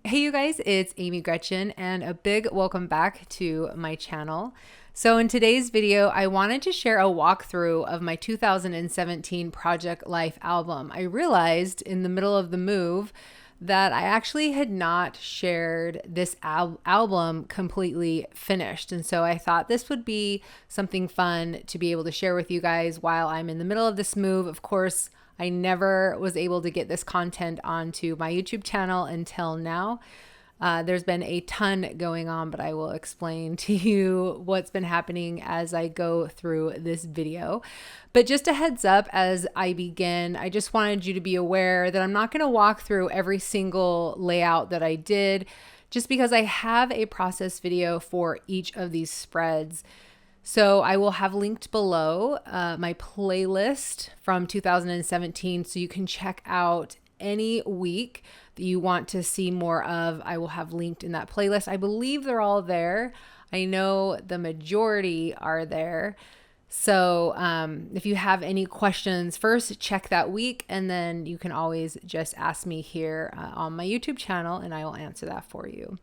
Hey you guys, it's Amy Gretchen and a big welcome back to my channel. So in today's video, I wanted to share a walkthrough of my 2017 Project Life album. I realized in the middle of the move that I actually had not shared this album completely finished. And so I thought this would be something fun to be able to share with you guys while I'm in the middle of this move. Of course, I never was able to get this content onto my YouTube channel until now. There's been a ton going on, but I will explain to you what's been happening as I go through this video. But just a heads up as I begin, I just wanted you to be aware that I'm not going to walk through every single layout that I did, just because I have a process video for each of these spreads. So I will have linked below my playlist from 2017, so you can check out any week that you want to see more of. I will have linked in that playlist. I believe they're all there. I know the majority are there. So if you have any questions, first check that week, and then you can always just ask me here on my YouTube channel, and I will answer that for you.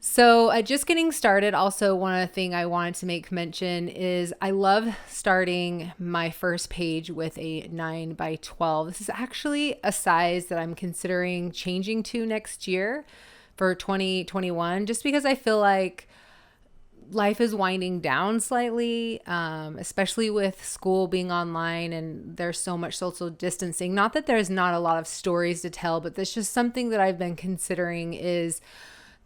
So just getting started, also one thing I wanted to make mention is I love starting my first page with a 9x12. This is actually a size that I'm considering changing to next year for 2021, just because I feel like life is winding down slightly, especially with school being online and there's so much social distancing. Not that there's not a lot of stories to tell, but that's just something that I've been considering is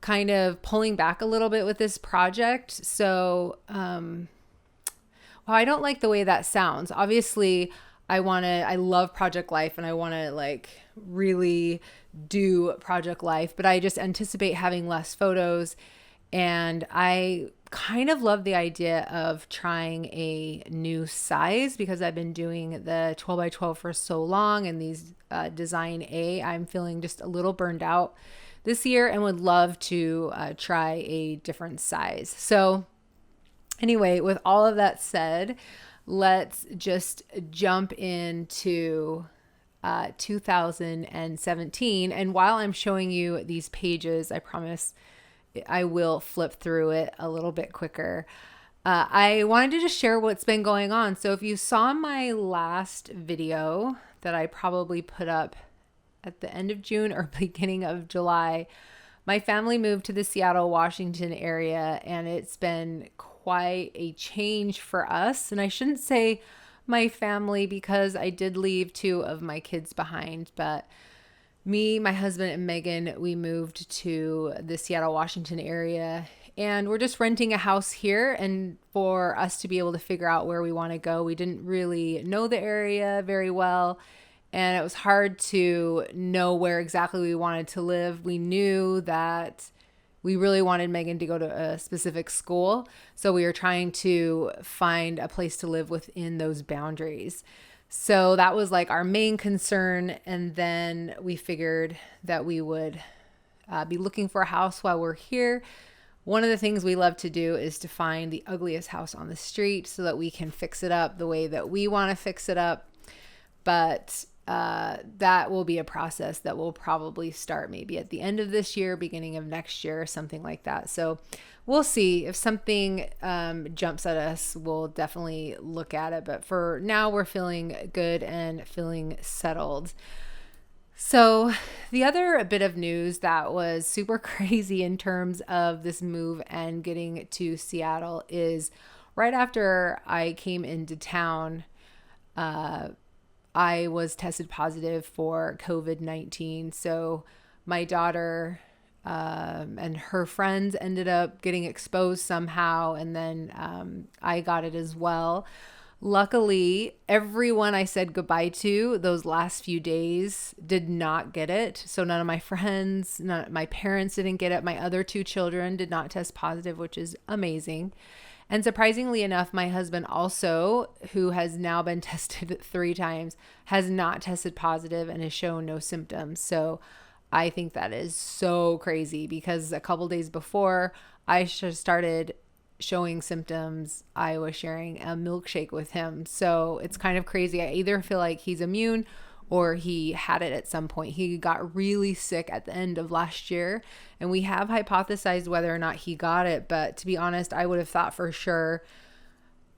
kind of pulling back a little bit with this project. So, well, I don't like the way that sounds. Obviously, I love Project Life and I want to like really do Project Life, but I just anticipate having less photos. And I kind of love the idea of trying a new size because I've been doing the 12x12 for so long, and these Design A, I'm feeling just a little burned out this year and would love to try a different size. So anyway, with all of that said, let's just jump into 2017. And while I'm showing you these pages, I promise I will flip through it a little bit quicker. I wanted to just share what's been going on. So if you saw my last video that I probably put up at the end of June or beginning of July, my family moved to the Seattle, Washington area, and it's been quite a change for us. And I shouldn't say my family because I did leave 2 of my kids behind, but me, my husband, and Megan, we moved to the Seattle, Washington area, and we're just renting a house here. And for us to be able to figure out where we want to go, we didn't really know the area very well. And it was hard to know where exactly we wanted to live. We knew that we really wanted Megan to go to a specific school. So we were trying to find a place to live within those boundaries. So that was like our main concern. And then we figured that we would be looking for a house while we're here. One of the things we love to do is to find the ugliest house on the street so that we can fix it up the way that we want to fix it up. But that will be a process that will probably start maybe at the end of this year, beginning of next year, or something like that. So we'll see if something jumps at us. We'll definitely look at it. But for now, we're feeling good and feeling settled. So the other bit of news that was super crazy in terms of this move and getting to Seattle is right after I came into town, I was tested positive for COVID-19. So my daughter and her friends ended up getting exposed somehow, and then I got it as well. Luckily, everyone I said goodbye to those last few days did not get it. So none of my friends, my parents didn't get it. My other 2 children did not test positive, which is amazing. And surprisingly enough, my husband also, who has now been tested 3 times, has not tested positive and has shown no symptoms. So I think that is so crazy because a couple days before I started showing symptoms, I was sharing a milkshake with him. So it's kind of crazy. I either feel like he's immune or he had it at some point. He got really sick at the end of last year, and we have hypothesized whether or not he got it. But to be honest, I would have thought for sure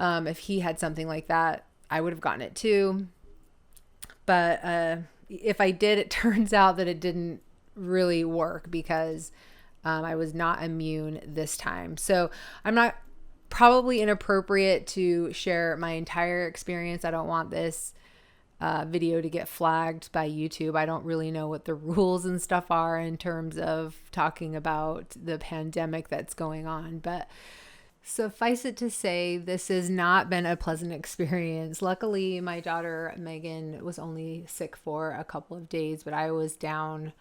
if he had something like that, I would have gotten it too. But if I did, it turns out that it didn't really work because I was not immune this time. So I'm not probably inappropriate to share my entire experience. I don't want this video to get flagged by YouTube. I don't really know what the rules and stuff are in terms of talking about the pandemic that's going on, but suffice it to say, this has not been a pleasant experience. Luckily, my daughter Megan was only sick for a couple of days, but I was down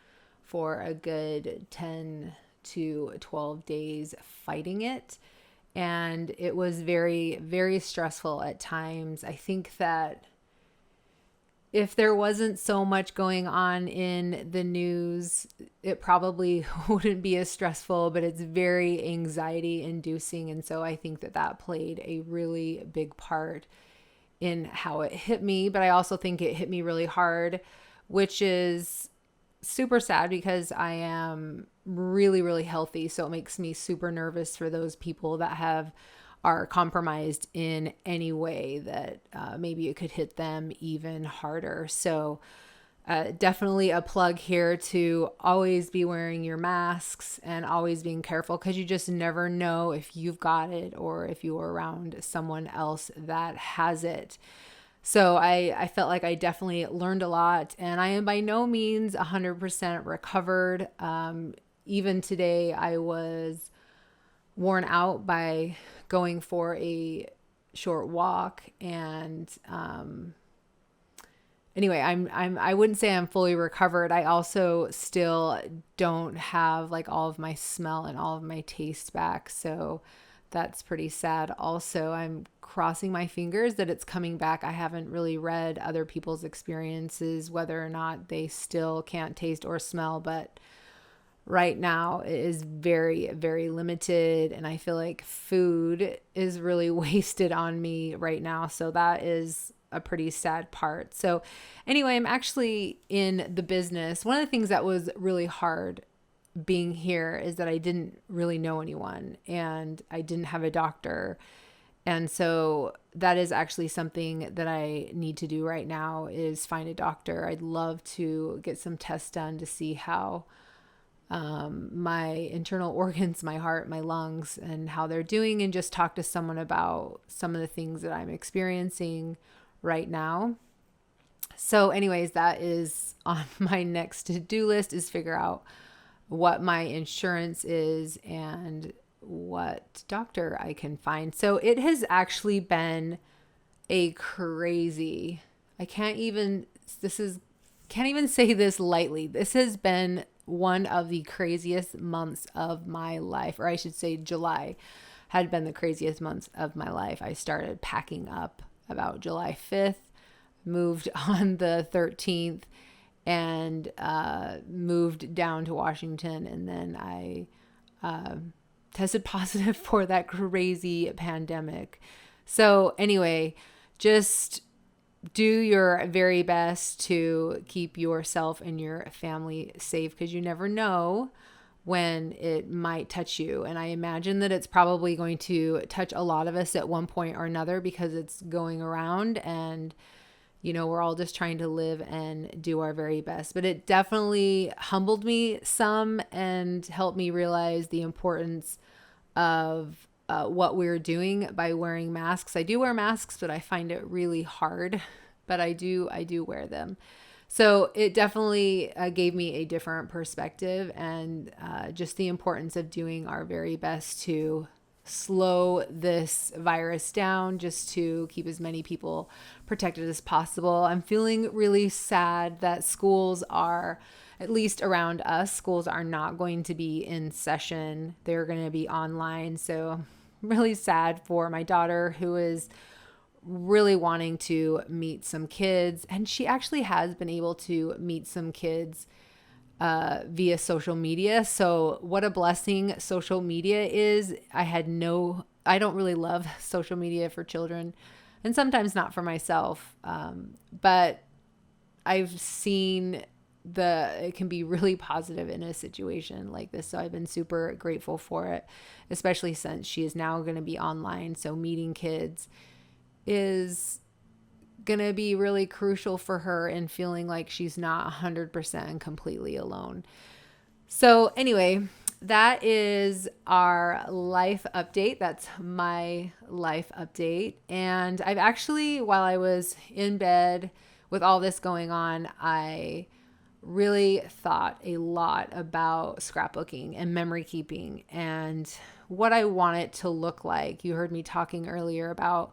for a good 10 to 12 days fighting it. And it was very, very stressful at times. I think that if there wasn't so much going on in the news, it probably wouldn't be as stressful, but it's very anxiety inducing. And so I think that that played a really big part in how it hit me. But I also think it hit me really hard, which is super sad because I am really, really healthy. So it makes me super nervous for those people that are compromised in any way that maybe it could hit them even harder. So definitely a plug here to always be wearing your masks and always being careful, because you just never know if you've got it or if you're around someone else that has it. So I felt like I definitely learned a lot, and I am by no means 100% recovered. Even today, I was worn out by going for a short walk, and anyway, I wouldn't say I'm fully recovered. I also still don't have like all of my smell and all of my taste back, so that's pretty sad. Also, I'm crossing my fingers that it's coming back. I haven't really read other people's experiences, whether or not they still can't taste or smell, but right now it is very, very limited. And I feel like food is really wasted on me right now. So that is a pretty sad part. So anyway, I'm actually in the business. One of the things that was really hard being here is that I didn't really know anyone and I didn't have a doctor. And so that is actually something that I need to do right now, is find a doctor. I'd love to get some tests done to see how my internal organs, my heart, my lungs, and how they're doing, and just talk to someone about some of the things that I'm experiencing right now. So anyways, that is on my next to-do list, is figure out what my insurance is and what doctor I can find. So it has actually been a crazy, can't even say this lightly. This has been one of the craziest months of my life, or I should say July had been the craziest months of my life. I started packing up about July 5th, moved on the 13th, and moved down to Washington. And then I tested positive for that crazy pandemic. So anyway, just do your very best to keep yourself and your family safe, because you never know when it might touch you. And I imagine that it's probably going to touch a lot of us at one point or another, because it's going around, and we're all just trying to live and do our very best. But it definitely humbled me some and helped me realize the importance of what we're doing by wearing masks. I do wear masks, but I find it really hard, but I do wear them. So it definitely gave me a different perspective, and just the importance of doing our very best to slow this virus down, just to keep as many people protected as possible. I'm feeling really sad that schools are, at least around us, schools are not going to be in session. They're going to be online. So I'm really sad for my daughter, who is really wanting to meet some kids. And she actually has been able to meet some kids via social media. So what a blessing social media is. I don't really love social media for children, and sometimes not for myself. But I've seen it can be really positive in a situation like this. So I've been super grateful for it, especially since she is now going to be online. So meeting kids is going to be really crucial for her and feeling like she's not 100% and completely alone. So anyway, that is our life update. That's my life update. And I've actually, while I was in bed with all this going on, I really thought a lot about scrapbooking and memory keeping and what I want it to look like. You heard me talking earlier about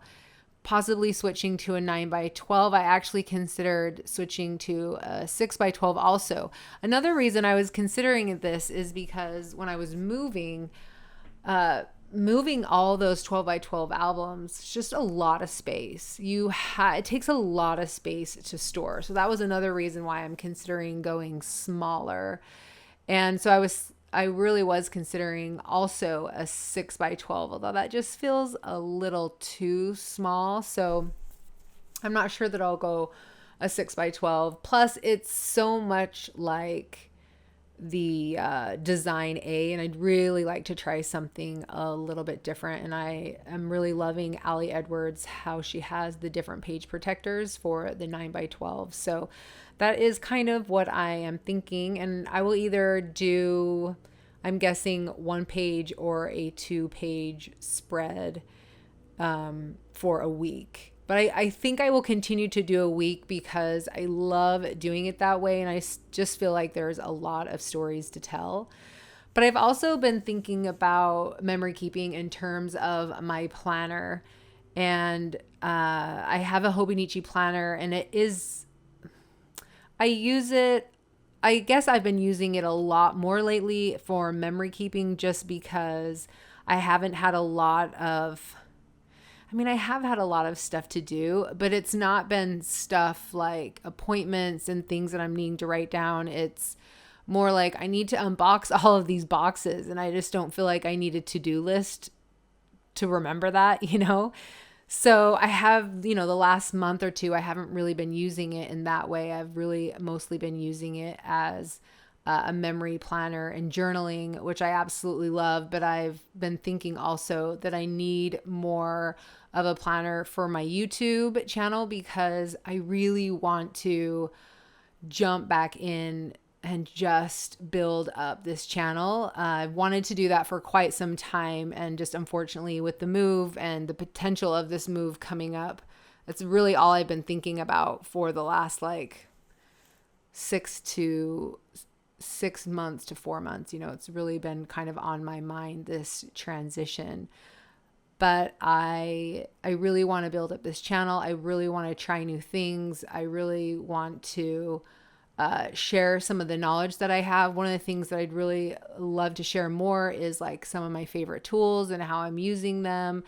possibly switching to a 9x12. I actually considered switching to a 6x12 also. Another reason I was considering this is because when I was moving all those 12x12 albums, it's just a lot of space. It takes a lot of space to store. So that was another reason why I'm considering going smaller. And so I really was considering also a 6x12, although that just feels a little too small. So I'm not sure that I'll go a 6x12. Plus, it's so much like the Design A, and I'd really like to try something a little bit different. And I am really loving Ali Edwards, how she has the different page protectors for the 9x12. So that is kind of what I am thinking. And I will either do, I'm guessing, 1 page or a 2-page spread for a week. But I think I will continue to do a week because I love doing it that way. And I just feel like there's a lot of stories to tell. But I've also been thinking about memory keeping in terms of my planner. And I have a Hobonichi planner, and I use it. I guess I've been using it a lot more lately for memory keeping just because I haven't had a lot of, I have had a lot of stuff to do, but it's not been stuff like appointments and things that I'm needing to write down. It's more like I need to unbox all of these boxes, and I just don't feel like I need a to-do list to remember that, So I have, the last month or two, I haven't really been using it in that way. I've really mostly been using it as a memory planner and journaling, which I absolutely love. But I've been thinking also that I need more of a planner for my YouTube channel because I really want to jump back in and just build up this channel. I've wanted to do that for quite some time. And just unfortunately with the move and the potential of this move coming up, that's really all I've been thinking about for the last 6 months to 4 months. It's really been kind of on my mind, this transition. But I really want to build up this channel. I really want to try new things. I really want to share some of the knowledge that I have. One of the things that I'd really love to share more is some of my favorite tools and how I'm using them.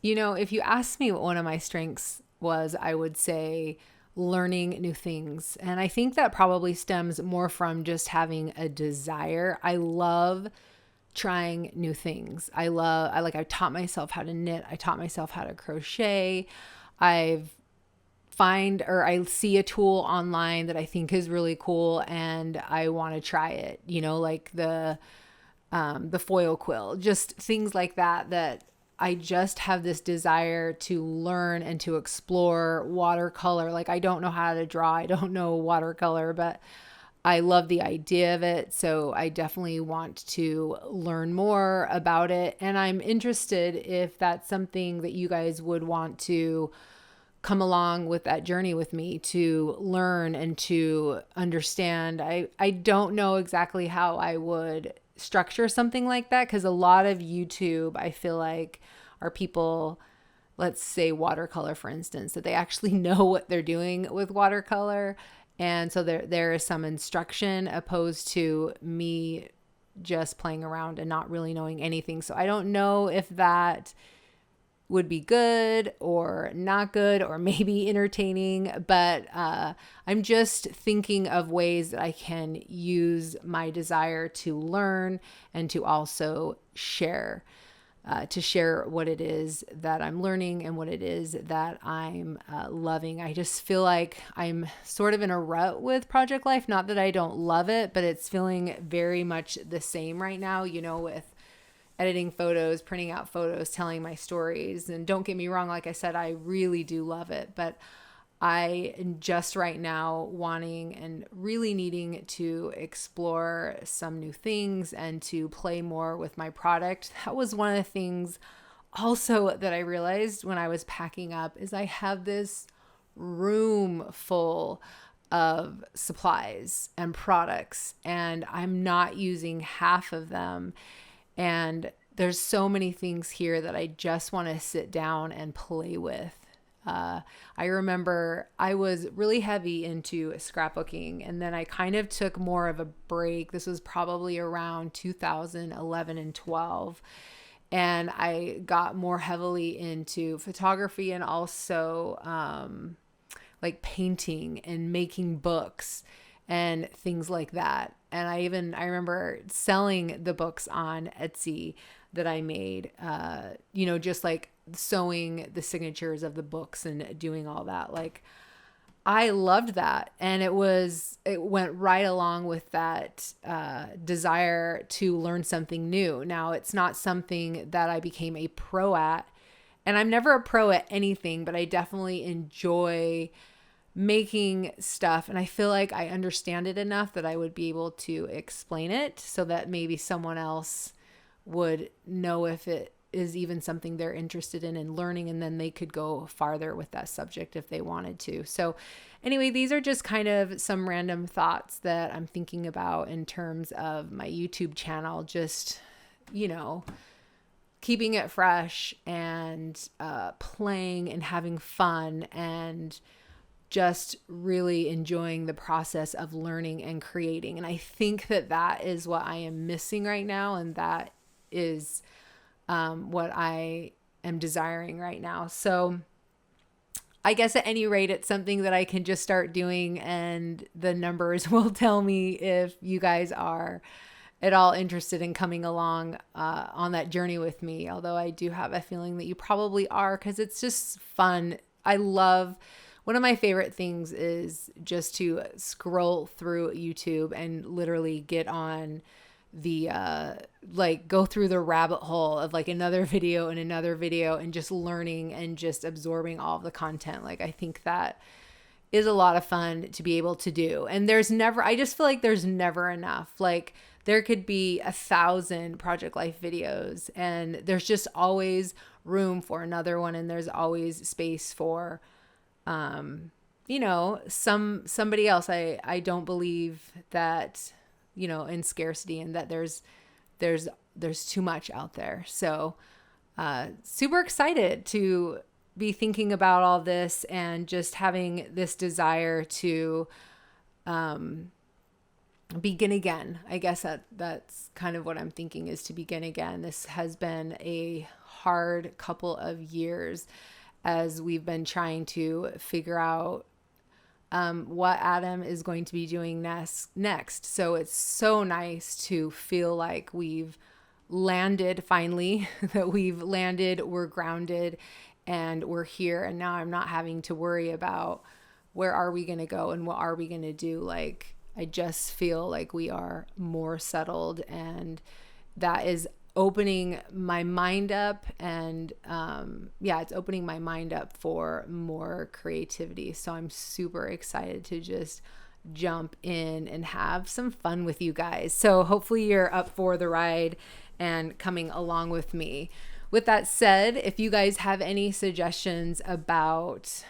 If you asked me what one of my strengths was, I would say learning new things. And I think that probably stems more from just having a desire. I love trying new things. I taught myself how to knit. I taught myself how to crochet. I see a tool online that I think is really cool and I want to try it, like the foil quill, just things like that I just have this desire to learn and to explore. Watercolor. I don't know how to draw. I don't know watercolor, but I love the idea of it. So I definitely want to learn more about it. And I'm interested if that's something that you guys would want to come along with that journey with me to learn and to understand. I don't know exactly how I would structure something like that because a lot of YouTube, I feel like, are people, let's say watercolor, for instance, that they actually know what they're doing with watercolor. And so there is some instruction opposed to me just playing around and not really knowing anything. So I don't know if that would be good or not good or maybe entertaining, but I'm just thinking of ways that I can use my desire to learn and to also share. to share what it is that I'm learning and what it is that I'm loving. I just feel like I'm sort of in a rut with Project Life. Not that I don't love it, but it's feeling very much the same right now, with editing photos, printing out photos, telling my stories. And don't get me wrong, like I said, I really do love it, but I am just right now wanting and really needing to explore some new things and to play more with my product. That was one of the things also that I realized when I was packing up is I have this room full of supplies and products, and I'm not using half of them. And there's so many things here that I just want to sit down and play with. I remember I was really heavy into scrapbooking, and then I kind of took more of a break. This was probably around 2011 and 12. And I got more heavily into photography and also like painting and making books and things like that. And I remember selling the books on Etsy that I made, just like sewing the signatures of the books and doing all that. Like, I loved that. And it went right along with that desire to learn something new. Now, it's not something that I became a pro at, and I'm never a pro at anything, but I definitely enjoy making stuff. And I feel like I understand it enough that I would be able to explain it so that maybe someone else would know if it is even something they're interested in learning, and then they could go farther with that subject if they wanted to. So anyway, these are just kind of some random thoughts that I'm thinking about in terms of my YouTube channel, just, keeping it fresh and playing and having fun and just really enjoying the process of learning and creating. And I think that is what I am missing right now, and that is what I am desiring right now. So I guess at any rate, it's something that I can just start doing, and the numbers will tell me if you guys are at all interested in coming along on that journey with me. Although I do have a feeling that you probably are, because it's just fun. One of my favorite things is just to scroll through YouTube and literally get on the go through the rabbit hole of like another video and another video and just learning and just absorbing all of the content. Like, I think that is a lot of fun to be able to do. And I just feel like there's never enough. Like, there could be 1,000 Project Life videos, and there's just always room for another one, and there's always space for somebody else. I don't believe that, in scarcity, and that there's too much out there. So super excited to be thinking about all this and just having this desire to begin again. I guess that's kind of what I'm thinking, is to begin again. This has been a hard couple of years as we've been trying to figure out what Adam is going to be doing next. So it's so nice to feel like we've landed finally, that we've landed, we're grounded, and we're here. And now I'm not having to worry about where are we going to go and what are we going to do. Like, I just feel like we are more settled, and that is opening my mind up. And it's opening my mind up for more creativity. So I'm super excited to just jump in and have some fun with you guys. So hopefully you're up for the ride and coming along with me. With that said, if you guys have any suggestions about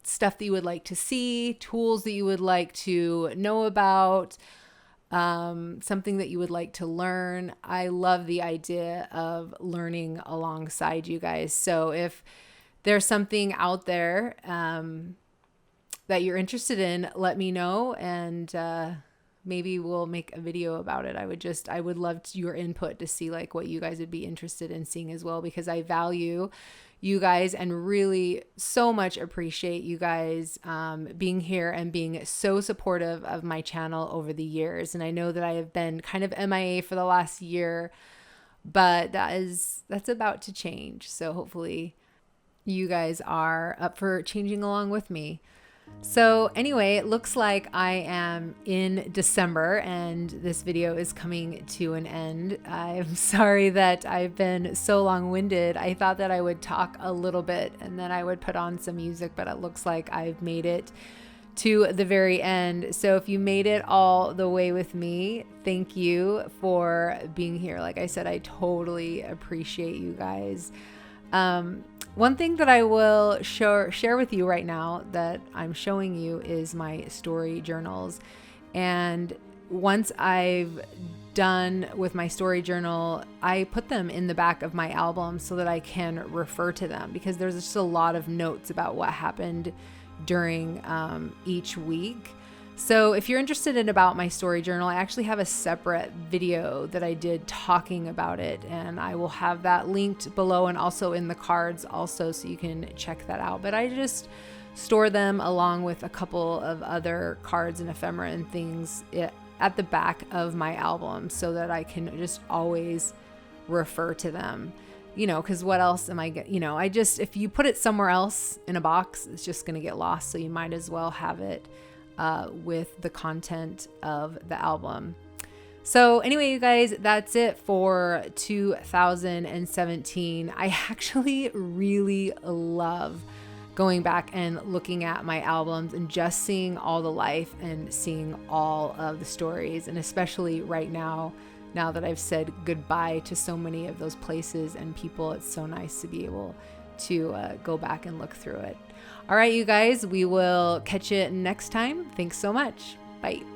stuff that you would like to see, tools that you would like to know about, something that you would like to learn, I love the idea of learning alongside you guys. So if there's something out there that you're interested in, let me know, and maybe we'll make a video about it. I would love your input to see like what you guys would be interested in seeing as well, because I value you guys and really so much appreciate you guys being here and being so supportive of my channel over the years. And I know that I have been kind of MIA for the last year but that's about to change. So hopefully you guys are up for changing along with me. So anyway, it looks like I am in December and this video is coming to an end. I'm sorry that I've been so long-winded. I thought that I would talk a little bit and then I would put on some music, but it looks like I've made it to the very end. So if you made it all the way with me, thank you for being here. Like I said, I totally appreciate you guys. One thing that I will share with you right now that I'm showing you is my story journals. And once I've done with my story journal, I put them in the back of my album so that I can refer to them, because there's just a lot of notes about what happened during each week. So if you're interested in about my story journal, I actually have a separate video that I did talking about it, and I will have that linked below and also in the cards also, so you can check that out. But I just store them along with a couple of other cards and ephemera and things at the back of my album so that I can just always refer to them. You know, because what else am I, if you put it somewhere else in a box, it's just going to get lost. So you might as well have it with the content of the album. So anyway, you guys, that's it for 2017. I actually really love going back and looking at my albums and just seeing all the life and seeing all of the stories. And especially right now that I've said goodbye to so many of those places and people, it's so nice to be able to go back and look through it. All right, you guys, we will catch you next time. Thanks so much. Bye.